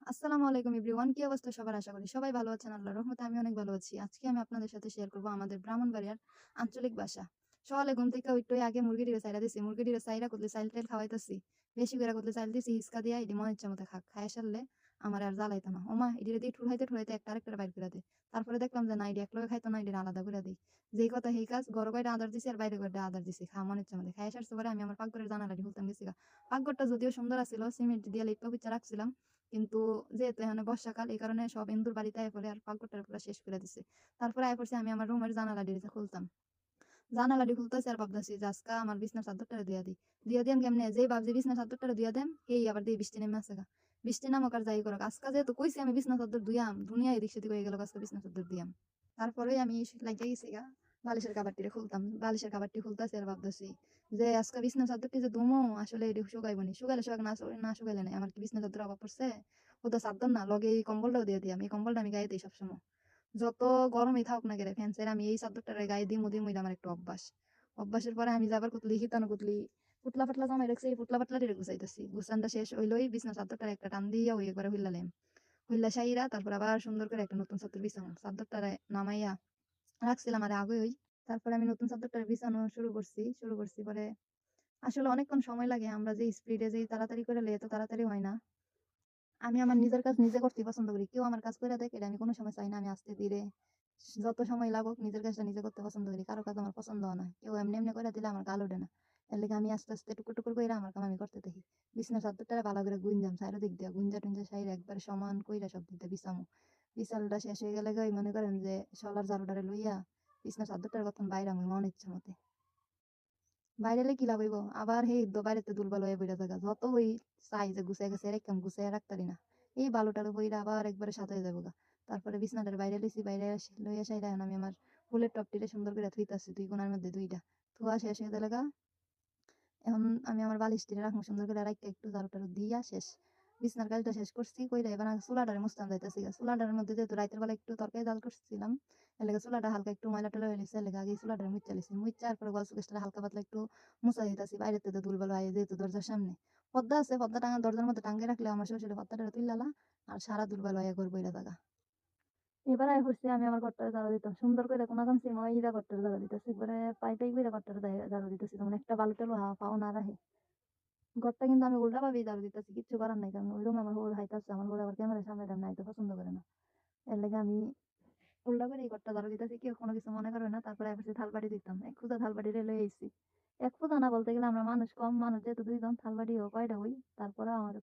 আসসালামু আলাইকুম এভরিওয়ান। কি অবস্থা সবার? আশা করি সবাই ভালো আছেন। আল্লাহর রহমতে আমি অনেক ভালো আছি। আজকে আমি আপনাদের সাথে শেয়ার করব আমাদের ব্রাহ্মণবাড়িয়ার আঞ্চলিক ভাষা। সকালে ঘুম থেকে উইঠ্টই আগে মুরগিটিরে চাইরা দিছি। মুরগিটিরে চাইরা কতলে চাইল-টাইল খাওয়াইতাছি। বেশি কইরা কতলে চাইল দিছি হিসকা দিয়া এডি মনের ইচ্ছা মতো খাক। খাইয়া সারলে আমারে আর জ্বালাইতো না। ওমা এডিরে দিয়ে ঠুরাইতে, ঠুরাইতে একটা আরেকটারে বাইর কইরা দে। তারপরে দেখলাম যে না এডি একলগে খাইতো না, এডিরে আলাদা কইরা দেই। যেই কথা সেই কাজ। ঘরে কয়টা আদার দিছি আর বাইরে কয়টা আদার দিছি। খা মনের ইচ্ছা মতো। খাইয়া সারছে পরে আমি আমার পাকঘরের জানালাটি খুলতাম গেছিগা। পাকঘরটা যদিও সুন্দর আছিল, সিমেন্ট দিয়া লেপা পিচ্চা রাখছিলাম। কিন্তু যেহেতু এখানে বর্ষাকাল এই কারণে সব এন্দুর বাড়িতে আয়া পড়ে আর পাকঘরটা পুরা শেষ করে দিছে। তারপরে আয়া পড়ছি আমি আমার রুমের জানালাটি খুলতাম। জানালাটি খুলতেছি আর ভাবতেছি যে আজকা আমার বিছনার চাদরটারে দিয়া দিই। দিয়া দিয়াম কেমনে? যেই ভাবছি বিছনার চাদরটারে দিয়া দেম, এই আবার দিয়ে বৃষ্টি নেমে আসে গা। বৃষ্টি নামুক আর যাই করুক। আজকা যেহেতু কইছি আমি বিছনার চাদর ধুইয়াম, দুনিয়া এদিক সেদিক হয়ে গেল আজকে বিছনার চাদর দিয়াম। তারপরেই আমি লাইগা গেছি গা বালিশের কাভারটিরে খুলতাম। বালিশের কাভারটি খুলতাছি আর ভাবতেছি যে আজকে বিছনার চাদরটি যে ধুমো আসলে এটি শুকাইবো নি। শুকাইলে শুকাক না শুকাইলে নাই। আমার কি বিছনার চাদর অভাব পড়ছে? ও তো চাদর না, লগে এই কম্বলটাও দিয়ে দিয়াম। এই কম্বলটা আমি গায়ে দিই সবসময়। যত গরমই থাকুক না কেরে ফ্যান ছেড়ে আমি এই চাদরটারে গায়ে দিমু এটা আমার একটা অভ্যাস। অভ্যাসের পরে আমি যে আবার কুতলি হিতানো কুতলি পুতলা পাতলা জামাই রাখছি, এই পুতলা পাতলাটিরে গুছাইতেছি। গুছানটা শেষ হইলই বিছনা চাদরটারে একটা টান দিয়া ওই করে হুইল্লালাম। হুইল্লা সাইরা তারপর আবার সুন্দর করে একটা নতুন চাদর বিছানো। চাদরটারে নামাইয়া রাখছিলাম আরে আগে ওই। তারপরে আমি নতুন চাদরটারে বিছানো শুরু করছি পরে আসলে অনেকক্ষণ সময় লাগে। আমরা যে স্পিডে যেই তাড়াতাড়ি করে লে এত তাড়াতাড়ি হয় না। আমি আমার নিজের কাজ নিজে করতে পছন্দ করি। কেউ আমার কাজ কইরা দেখ এটা আমি কোনো সময় চাই না। আমি আস্তে ধীরে যত সময় লাগুক নিজের কাজটা নিজে করতে পছন্দ করি। কারো কাজ আমার পছন্দও না। কেউ এমনি, এমনি কইরা দিলে আমার গাল ওঠে না। এর লিগে আমি আস্তে, আস্তে টুকুর, টুকুর কইরা আমার কাম আমি করতে থাকি। বিছানার চাদরটারে ভালো করে গুইঞ্জাম চাইরোদিক দিয়া। গুইঞ্জা-টুইঞ্জা সাইরা একবারে সমান কইরা সব দিক দিয়ে বিছামু। বিছালটা শেষ হয়ে গেলে গই মনে করেন যে শলার ঝাড়ুটারে লইয়া বিছানার চাদরটারে কতক্ষণ বাইরামু মন ইচ্ছা মতে। বাইরেলে কি লাভ হইব? আবার হেই বাইরেতে দুলবাল হয়ে বইরা জায়গা। যত ওই চাই যে গুছাই গাছাই রাইখাম, গুছাইয়া রাখতারি না। এই বালুটারে বইরা আবার একবারে সাথে যাবো গা। তারপরে বিছনাটার বাইরে লইছি, বাইরে লইয়া সাইরা এখন আমি আমার ফুলের টপটিরে সুন্দর করে থুইতাছি ২ কোণার মধ্যে ২ টা। থুয়া শেষ হয়ে গেলে গা এখন আমি আমার বালিশটিরে রাখবো সুন্দর করে রাইখা একটু ঝাড়ু-টাড়ু দিয়া শেষ। বিছনার কাজটা শেষ করছি কইরা এবার আমি চুলাটারে মুছতাম যাইতাছি গা। চুলাটার মধ্যে যেহেতু রাইতের বেলা একটু তরকারি জাল করছিলাম, এর লেগে চুলাটা হালকা একটু ময়লা-টয়লা হয়ে গেছে। এর লেগে আগেই চুলাটারে মুইচ্ছা লিছি। মুইচ্ছা এরপরে ওয়াল শোকেসটারে হালকা পাতলা একটু মুছা দিতাছি। বাইরেতে তো ধুলবালু আইয়ে যেহেতু দরজার সামনে। পর্দা আছে, পর্দা টাঙা দরজার মধ্যে টাঙিয়ে রাখলে আমার শ্বশুরে পর্দাটারে তুইল্লালা আর সারা ধুলবালু আইয়া ঘর বইরা জাগা। এবার আয় পড়ছি আমি আমার ঘরটারে ঝাড়ু দিতাম। সুন্দর করে কোনা কামছি মইরা ঘরটারে ঝাড়ু দিতাছি। একবারে পাই কইরা ঘরটারে ঝাড়ু দিতাছি। যেমন একটা বালু-টালু পাও না রাহে। ঘরটা কিন্তু আমি উল্টাভাবেই ঝাড়ু দিতেছি। কিচ্ছু করার নাই। কারণ ওই রুমে আমার হুড় হাইতাছে। আমার হুড় আবার ক্যামেরার সামনে এটা নাইতে পছন্দ করে না। এর লেগে আমি উল্টা করে এই ঘরটা ঝাড়ু দিতেছি। কেউ কোনো কিছু মনে করবে না। তারপরে এপাশে থালবাটি দিতাম। এক খুদা থালবাটিরে লইয়া আইছি। এক খুদা না বলতে গেলে আমরা মানুষ কম। মানুষ যেহেতু ২ জন থালবাটিও কয়টা হই। তারপরেও আমার